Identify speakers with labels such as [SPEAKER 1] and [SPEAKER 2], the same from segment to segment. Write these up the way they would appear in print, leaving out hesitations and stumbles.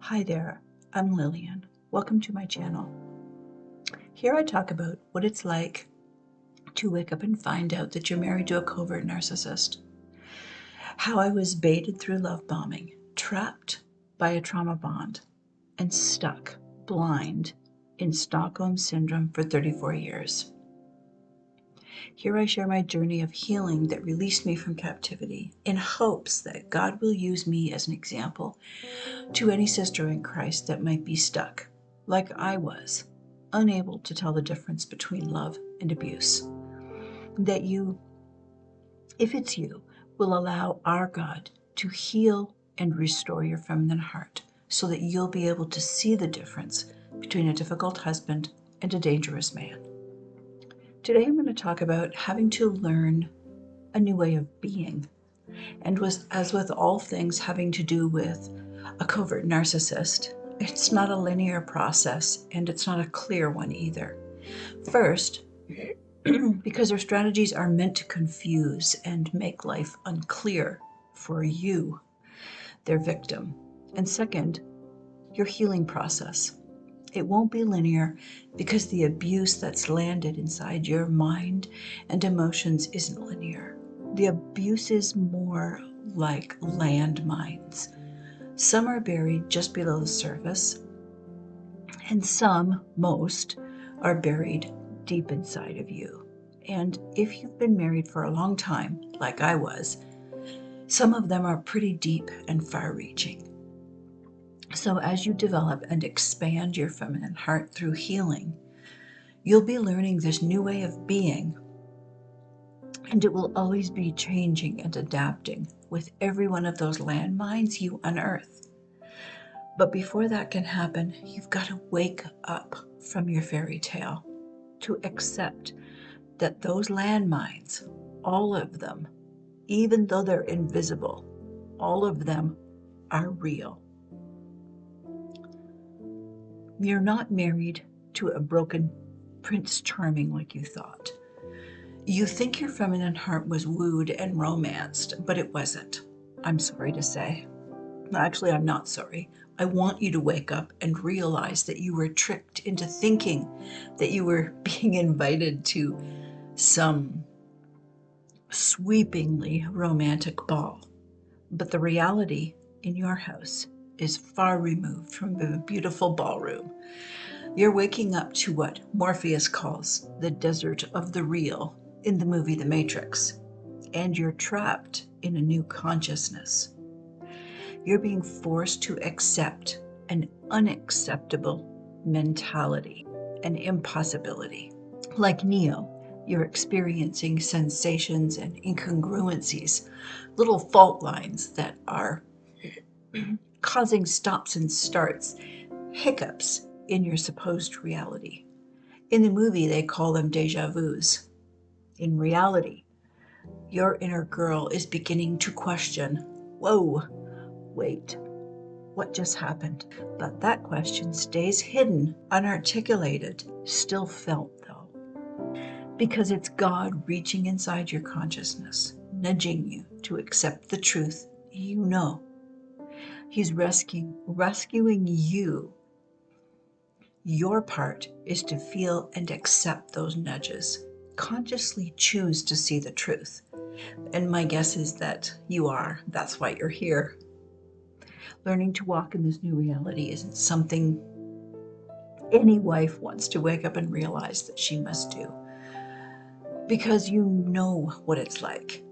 [SPEAKER 1] Hi there, I'm Lillian. Welcome to my channel. Here I talk about what it's like to wake up and find out that you're married to a covert narcissist. How I was baited through love bombing, trapped by a trauma bond, and stuck blind in Stockholm Syndrome for 34 years. Here I share my journey of healing that released me from captivity in hopes that God will use me as an example to any sister in Christ that might be stuck, like I was, unable to tell the difference between love and abuse. That you, if it's you, will allow our God to heal and restore your feminine heart so that you'll be able to see the difference between a difficult husband and a dangerous man. Today I'm going to talk about having to learn a new way of being. And as with all things having to do with a covert narcissist, it's not a linear process and it's not a clear one either. First, because their strategies are meant to confuse and make life unclear for you, their victim. And second, your healing process. It won't be linear because the abuse that's landed inside your mind and emotions isn't linear. The abuse is more like landmines. Some are buried just below the surface, and most, are buried deep inside of you. And if you've been married for a long time, like I was, some of them are pretty deep and far-reaching. So as you develop and expand your feminine heart through healing, you'll be learning this new way of being, and it will always be changing and adapting with every one of those landmines you unearth. But before that can happen, you've got to wake up from your fairy tale to accept that those landmines, all of them, even though they're invisible, all of them are real. You're not married to a broken Prince Charming like you thought. You think your feminine heart was wooed and romanced, but it wasn't. I'm sorry to say. Actually, I'm not sorry. I want you to wake up and realize that you were tricked into thinking that you were being invited to some sweepingly romantic ball. But the reality in your house is far removed from the beautiful ballroom. You're waking up to what Morpheus calls the desert of the real in the movie The Matrix, and you're trapped in a new consciousness. You're being forced to accept an unacceptable mentality, an impossibility. Like Neo, you're experiencing sensations and incongruencies, little fault lines that are causing stops and starts, hiccups in your supposed reality. In the movie, they call them deja vus. In reality, your inner girl is beginning to question, whoa, wait, what just happened? But that question stays hidden, unarticulated, still felt though. Because it's God reaching inside your consciousness, nudging you to accept the truth you know. He's rescuing you. Your part is to feel and accept those nudges, consciously choose to see the truth. And my guess is that you are. That's why you're here. Learning to walk in this new reality isn't something any wife wants to wake up and realize that she must do, because you know what it's like.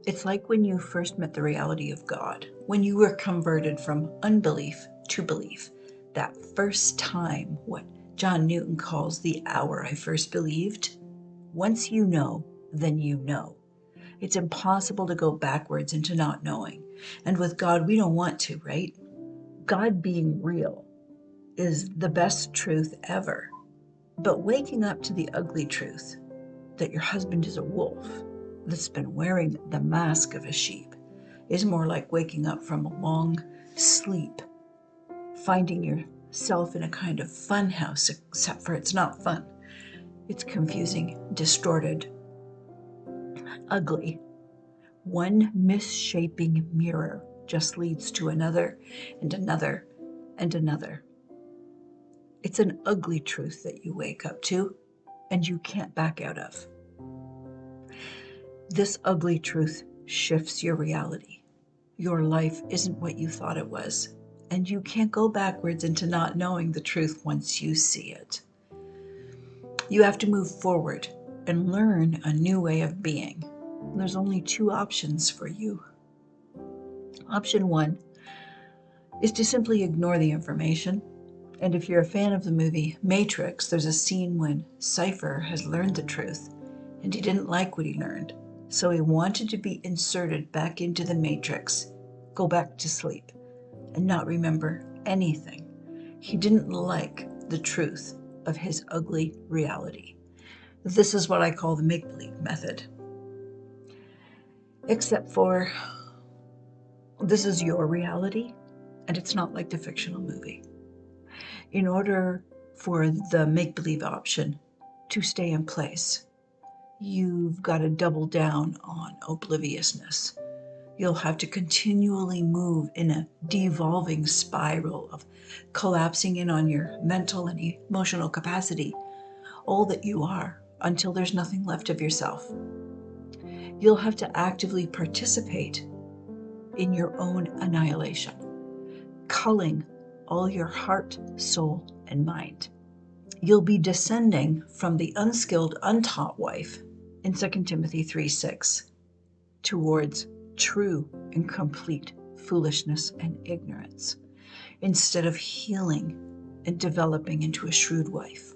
[SPEAKER 1] It's like when you first met the reality of God, when you were converted from unbelief to belief. That first time, what John Newton calls the hour I first believed. Once you know, then you know. It's impossible to go backwards into not knowing. And with God, we don't want to, right? God being real is the best truth ever. But waking up to the ugly truth that your husband is a wolf that's been wearing the mask of a sheep is more like waking up from a long sleep, finding yourself in a kind of fun house, except for it's not fun. It's confusing, distorted, ugly. One misshaping mirror just leads to another, and and another. It's an ugly truth that you wake up to and you can't back out of. This ugly truth shifts your reality. Your life isn't what you thought it was, and you can't go backwards into not knowing the truth once you see it. You have to move forward and learn a new way of being. There's only two options for you. Option one is to simply ignore the information. And if you're a fan of the movie Matrix, there's a scene when Cypher has learned the truth and he didn't like what he learned. So he wanted to be inserted back into the Matrix, go back to sleep, and not remember anything. He didn't like the truth of his ugly reality. This is what I call the make-believe method. Except for this is your reality, and it's not like the fictional movie. In order for the make-believe option to stay in place, you've got to double down on obliviousness. You'll have to continually move in a devolving spiral of collapsing in on your mental and emotional capacity, all that you are, until there's nothing left of yourself. You'll have to actively participate in your own annihilation, culling all your heart, soul, and mind. You'll be descending from the unskilled, untaught wife in 2 Timothy 3:6 towards true and complete foolishness and ignorance, instead of healing and developing into a shrewd wife.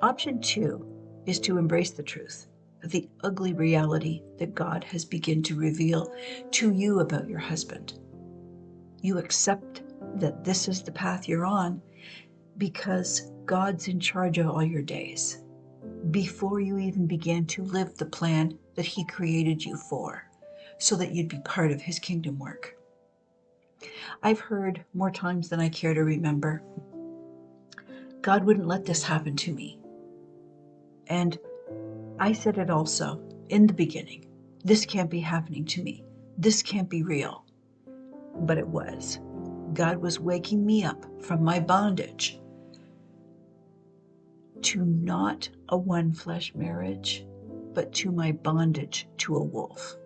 [SPEAKER 1] Option two is to embrace the truth, the ugly reality that God has begun to reveal to you about your husband. You accept that this is the path you're on because God's in charge of all your days, before you even began to live the plan that He created you for, so that you'd be part of His kingdom work. I've heard more times than I care to remember, God wouldn't let this happen to me. And I said it also in the beginning, this can't be happening to me. This can't be real. But it was. God was waking me up from my bondage to not a one-flesh marriage, but to my bondage to a wolf.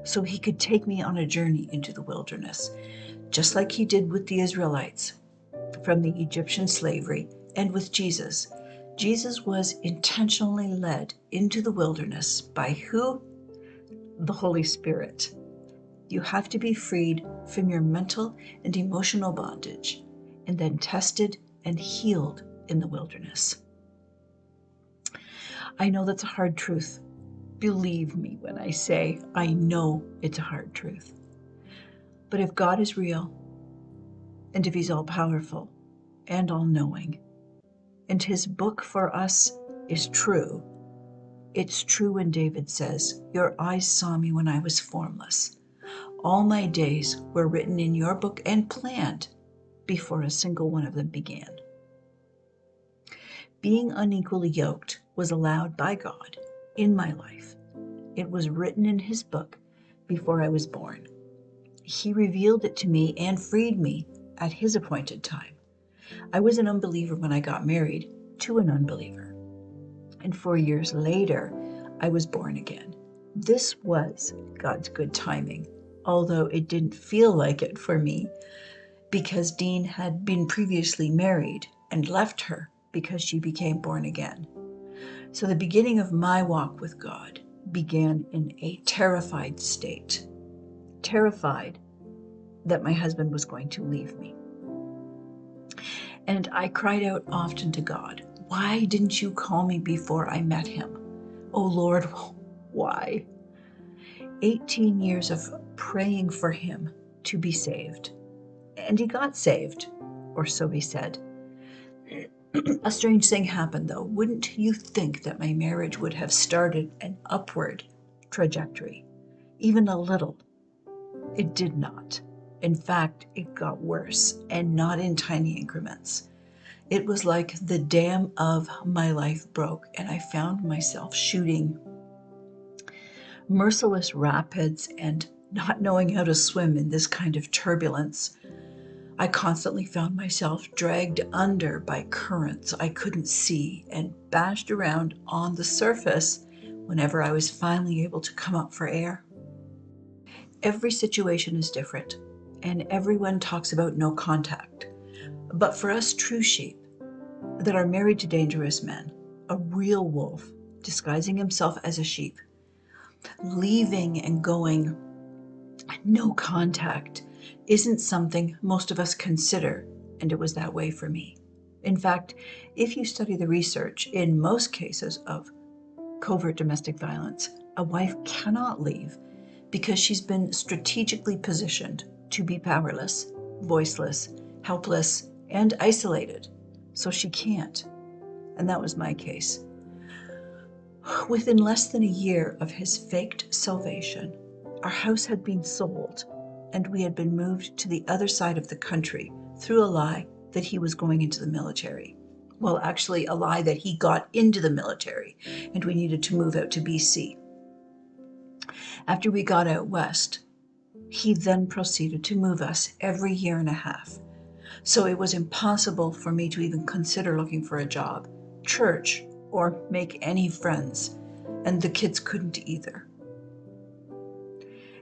[SPEAKER 1] So He could take me on a journey into the wilderness, just like He did with the Israelites from the Egyptian slavery, and with Jesus. Jesus was intentionally led into the wilderness by who? The Holy Spirit. You have to be freed from your mental and emotional bondage, and then tested and healed in the wilderness. I know that's a hard truth. Believe me when I say I know it's a hard truth. But if God is real, and if He's all-powerful and all-knowing, and His book for us is true, it's true when David says, "Your eyes saw me when I was formless. All my days were written in your book and planned before a single one of them began." Being unequally yoked was allowed by God in my life. It was written in His book before I was born. He revealed it to me and freed me at His appointed time. I was an unbeliever when I got married to an unbeliever. And 4 years later, I was born again. This was God's good timing, although it didn't feel like it for me, because Dean had been previously married and left her because she became born again. So the beginning of my walk with God began in a terrified state, terrified that my husband was going to leave me. And I cried out often to God, "Why didn't you call me before I met him? Oh Lord, why?" 18 years of praying for him to be saved. And he got saved, or so he said. A strange thing happened, though. Wouldn't you think that my marriage would have started an upward trajectory, even a little? It did not. In fact, it got worse, and not in tiny increments. It was like the dam of my life broke, and I found myself shooting merciless rapids and not knowing how to swim in this kind of turbulence. I constantly found myself dragged under by currents I couldn't see and bashed around on the surface whenever I was finally able to come up for air. Every situation is different, and everyone talks about no contact. But for us true sheep that are married to dangerous men, a real wolf disguising himself as a sheep, leaving and going no contact isn't something most of us consider, and it was that way for me. In fact, if you study the research, in most cases of covert domestic violence, a wife cannot leave because she's been strategically positioned to be powerless, voiceless, helpless, and isolated. So she can't. And that was my case. Within less than a year of his faked salvation, our house had been sold, and we had been moved to the other side of the country through a lie that he was going into the military. Well, actually, a lie that he got into the military, and we needed to move out to BC. After we got out west, he then proceeded to move us every year and a half. So it was impossible for me to even consider looking for a job, church, or make any friends, and the kids couldn't either.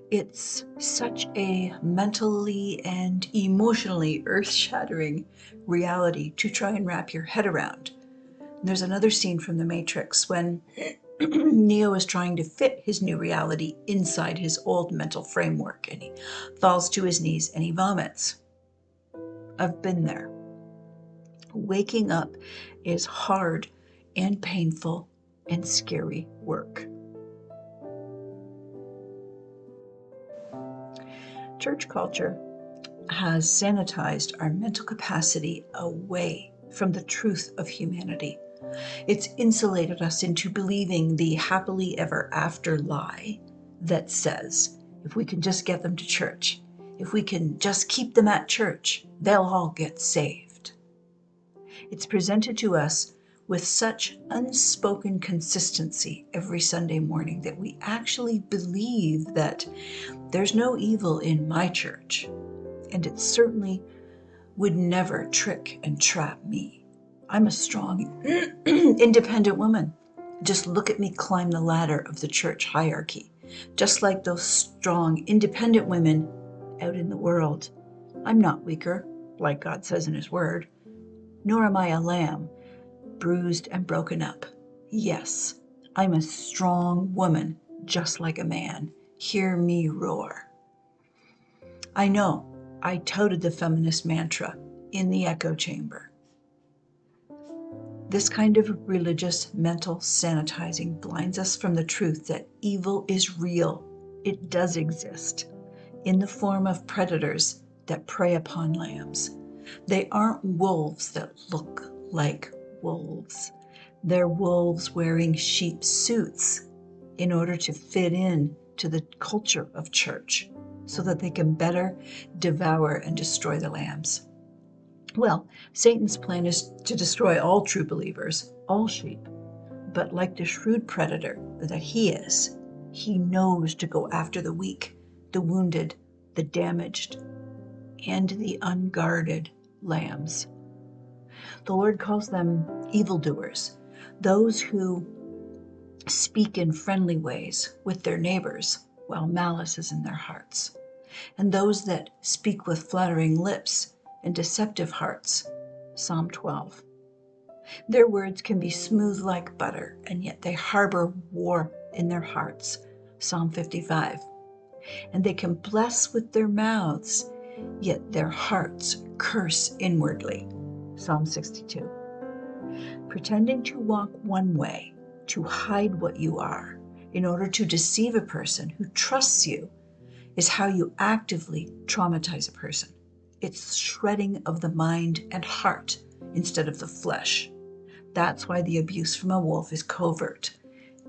[SPEAKER 1] It's such a mentally and emotionally earth-shattering reality to try and wrap your head around. There's another scene from The Matrix when Neo is trying to fit his new reality inside his old mental framework, and he falls to his knees and he vomits. I've been there. Waking up is hard and painful and scary work. Church culture has sanitized our mental capacity away from the truth of humanity. It's insulated us into believing the happily ever after lie that says, if we can just get them to church, if we can just keep them at church, they'll all get saved. It's presented to us with such unspoken consistency every Sunday morning that we actually believe that there's no evil in my church, and it certainly would never trick and trap me. I'm a strong, independent woman. Just look at me climb the ladder of the church hierarchy, just like those strong, independent women out in the world. I'm not weaker, like God says in His Word, nor am I a lamb, bruised and broken up. Yes, I'm a strong woman, just like a man. Hear me roar. I know I touted the feminist mantra in the echo chamber. This kind of religious mental sanitizing blinds us from the truth that evil is real. It does exist in the form of predators that prey upon lambs. They aren't wolves that look like wolves. They're wolves wearing sheep suits in order to fit in to the culture of church so that they can better devour and destroy the lambs. Well, Satan's plan is to destroy all true believers, all sheep. But like the shrewd predator that he is, he knows to go after the weak, the wounded, the damaged, and the unguarded lambs. The Lord calls them evildoers, those who speak in friendly ways with their neighbors while malice is in their hearts, and those that speak with flattering lips and deceptive hearts. Psalm 12. Their words can be smooth like butter, and yet they harbor war in their hearts. Psalm 55. And they can bless with their mouths, yet their hearts curse inwardly. Psalm 62. Pretending to walk one way, to hide what you are, in order to deceive a person who trusts you, is how you actively traumatize a person. It's shredding of the mind and heart instead of the flesh. That's why the abuse from a wolf is covert.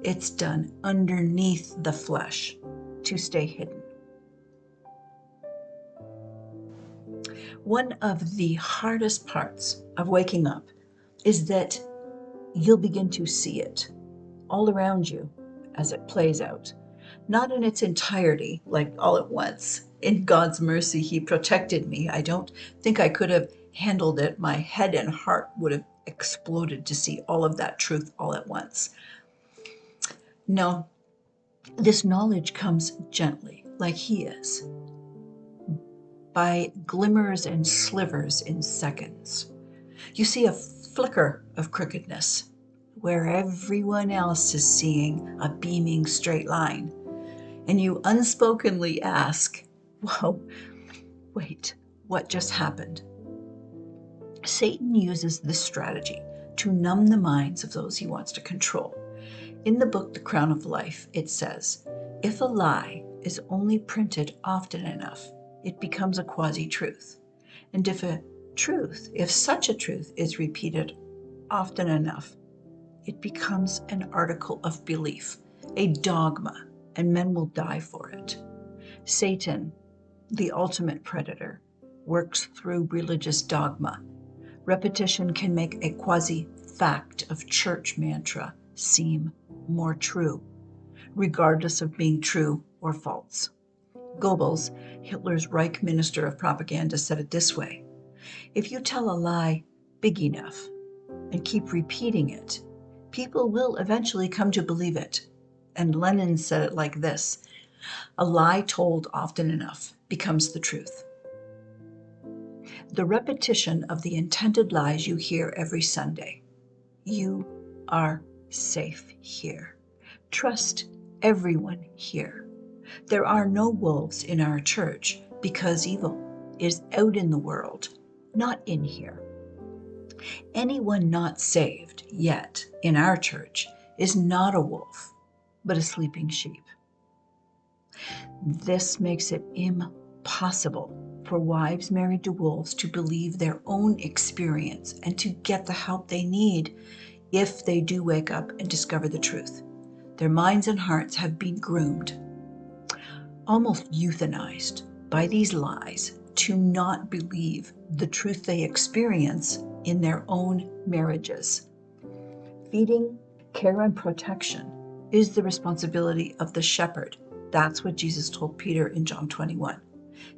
[SPEAKER 1] It's done underneath the flesh to stay hidden. One of the hardest parts of waking up is that you'll begin to see it all around you as it plays out. not in its entirety, like all at once. In God's mercy, He protected me. I don't think I could have handled it. My head and heart would have exploded to see all of that truth all at once. No, this knowledge comes gently, like He is, by glimmers and slivers in seconds. You see a flicker of crookedness where everyone else is seeing a beaming straight line. And you unspokenly ask, whoa, wait, what just happened? Satan uses this strategy to numb the minds of those he wants to control. In the book, The Crown of Life, it says, if a lie is only printed often enough, it becomes a quasi-truth. And if such a truth is repeated often enough, it becomes an article of belief, a dogma, and men will die for it. Satan, the ultimate predator, works through religious dogma. Repetition can make a quasi-fact of church mantra seem more true, regardless of being true or false. Goebbels, Hitler's Reich Minister of Propaganda, said it this way: if you tell a lie big enough and keep repeating it, people will eventually come to believe it. And Lenin said it like this: a lie told often enough becomes the truth. The repetition of the intended lies you hear every Sunday. You are safe here. Trust everyone here. There are no wolves in our church because evil is out in the world, not in here. Anyone not saved yet in our church is not a wolf, but a sleeping sheep. This makes it impossible for wives married to wolves to believe their own experience and to get the help they need if they do wake up and discover the truth. Their minds and hearts have been groomed, almost euthanized, by these lies to not believe the truth they experience in their own marriages. Feeding, care, and protection is the responsibility of the shepherd. That's what Jesus told Peter in John 21.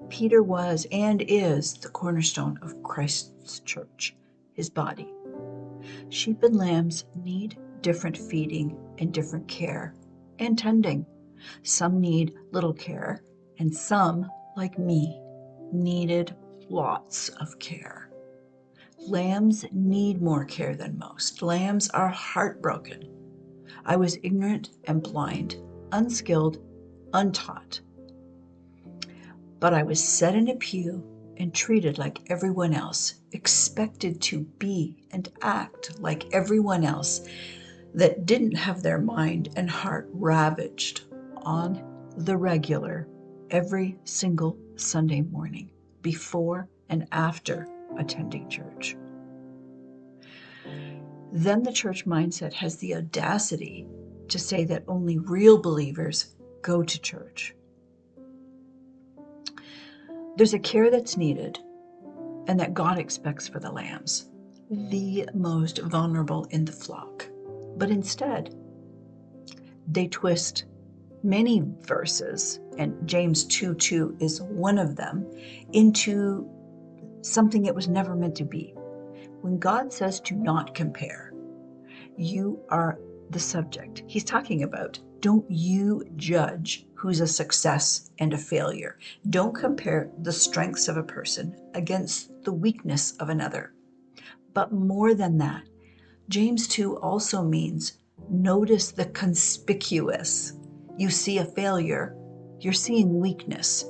[SPEAKER 1] Peter was and is the cornerstone of Christ's church, his body. Sheep and lambs need different feeding and different care and tending. Some need little care, and some, like me, needed lots of care. Lambs need more care than most. Lambs are heartbroken. I was ignorant and blind, unskilled, untaught. But I was set in a pew and treated like everyone else, expected to be and act like everyone else that didn't have their mind and heart ravaged on the regular every single Sunday morning, before and after attending church. Then the church mindset has the audacity to say that only real believers go to church. There's a care that's needed and that God expects for the lambs, the most vulnerable in the flock. But instead, they twist many verses, and James 2:2 is one of them, into something it was never meant to be. When God says to not compare, you are the subject. He's talking about, don't you judge who's a success and a failure. Don't compare the strengths of a person against the weakness of another. But more than that, James 2 also means notice the conspicuous. You see a failure, you're seeing weakness.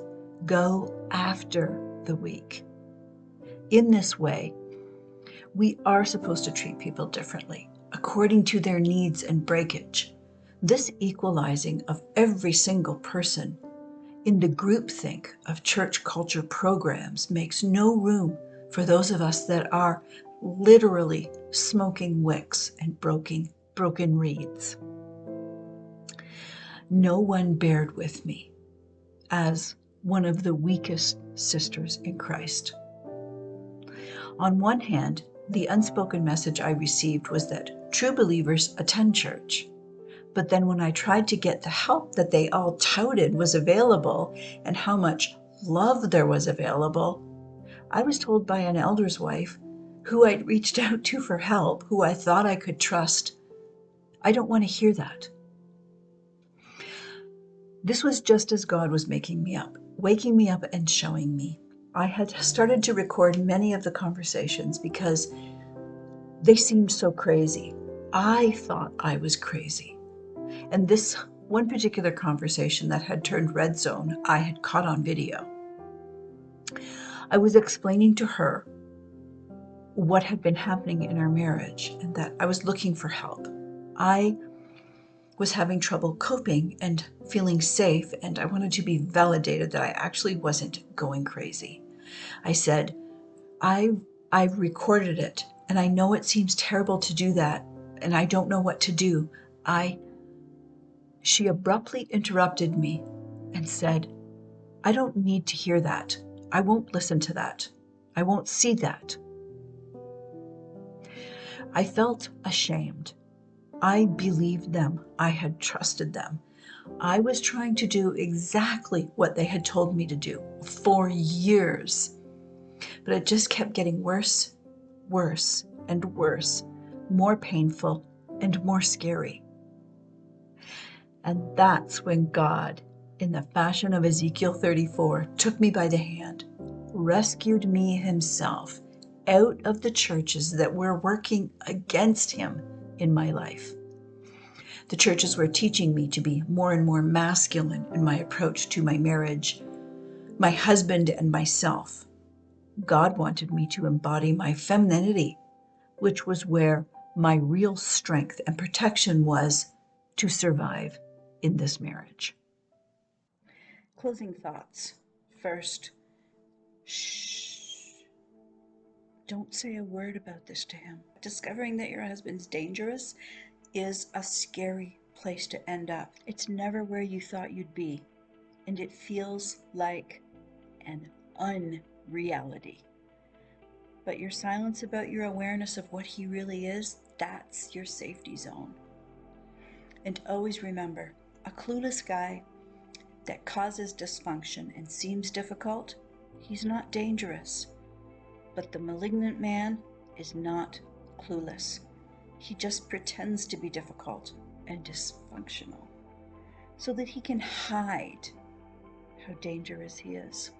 [SPEAKER 1] Go after the weak. In this way, we are supposed to treat people differently, according to their needs and breakage. This equalizing of every single person in the groupthink of church culture programs makes no room for those of us that are literally smoking wicks and broken reeds. No one bared with me as one of the weakest sisters in Christ. On one hand, the unspoken message I received was that true believers attend church, But then when I tried to get the help that they all touted was available and how much love there was available, I was told by an elder's wife who I'd reached out to for help, who I thought I could trust, I don't want to hear that. This was just as God was waking me up and showing me. I had started to record many of the conversations because they seemed so crazy. I thought I was crazy. And this one particular conversation that had turned red zone, I had caught on video. I was explaining to her what had been happening in our marriage and that I was looking for help. I was having trouble coping and feeling safe, and I wanted to be validated that I actually wasn't going crazy. I said, I've recorded it, and I know it seems terrible to do that, and I don't know what to do. She abruptly interrupted me and said, I don't need to hear that. I won't listen to that. I won't see that. I felt ashamed. I believed them. I had trusted them. I was trying to do exactly what they had told me to do for years. But it just kept getting worse, worse, and worse, more painful and more scary. And that's when God, in the fashion of Ezekiel 34, took me by the hand, rescued me himself out of the churches that were working against him in my life. The churches were teaching me to be more and more masculine in my approach to my marriage, my husband, and myself. God wanted me to embody my femininity, which was where my real strength and protection was to survive in this marriage. Closing thoughts. First, shh. Don't say a word about this to him. Discovering that your husband's dangerous is a scary place to end up. It's never where you thought you'd be, and it feels like an unreality. But your silence about your awareness of what he really is, that's your safety zone. And always remember, a clueless guy that causes dysfunction and seems difficult, he's not dangerous. But the malignant man is not clueless. He just pretends to be difficult and dysfunctional so that he can hide how dangerous he is.